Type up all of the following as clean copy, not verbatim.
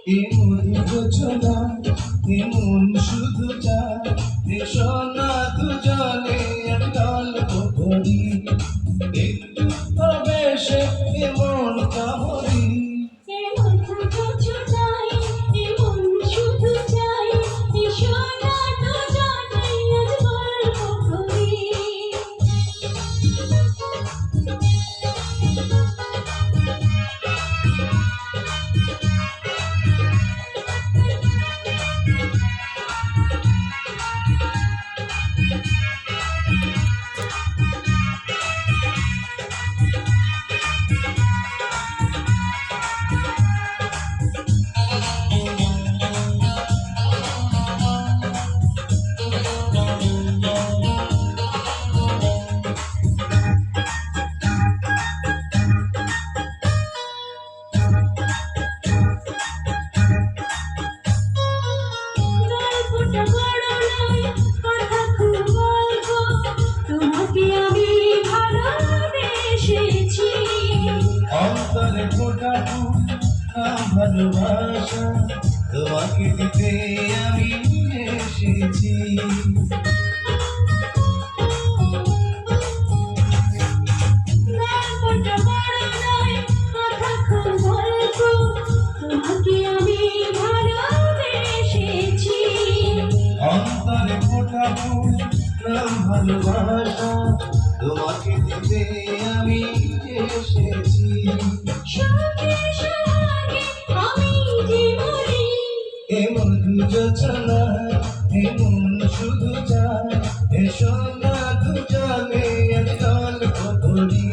এমন রচনা এমন শুধু চায় এসো না দুজনে এক গল্প করি একটু প্রবেশে এমন কামড়ি অন্তরে ফোটা ফুল ভালোবাসা তোমাকে দিতে আমি এসেছি অন্তরে ফোটা ফুল ভালোবাসা তোমাকে দিতে আমি এসেছি এমন যোজনা এমন শুধু চায় এসো না দুজনে এক গল্প করি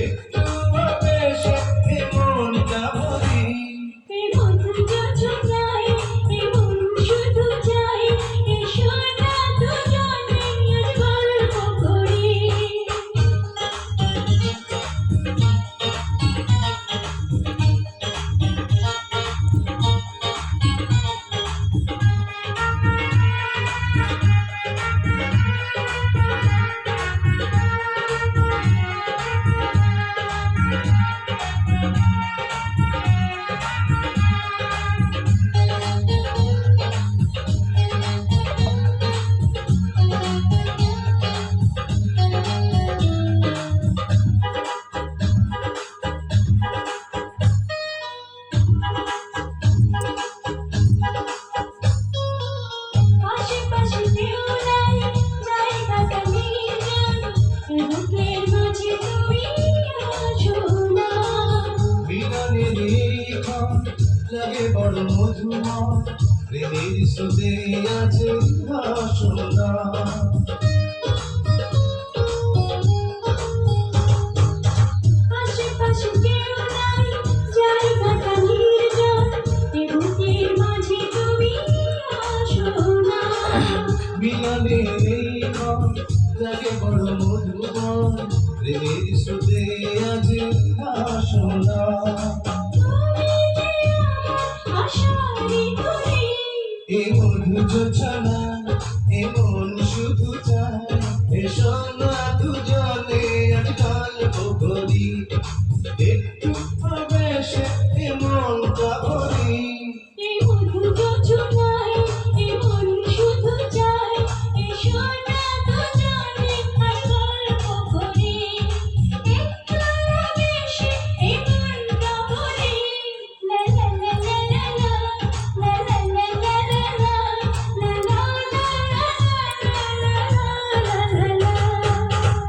একটু আবেশে এমন কামড়ি লাগে বড় মধুময় প্রেমের স্রোতে আছে ভাসনা আশেপাশে কেউ নাই জায়গাটা নির্জন বুকের মাঝে তুমি আসো না মিলনে এই ক্ষণ লাগে বড় মধুময় প্রেমের স্রোতে আছে ভাসনা এমন যোজনা এমন শুধু চায় এসো না দুজনে এক গল্প করি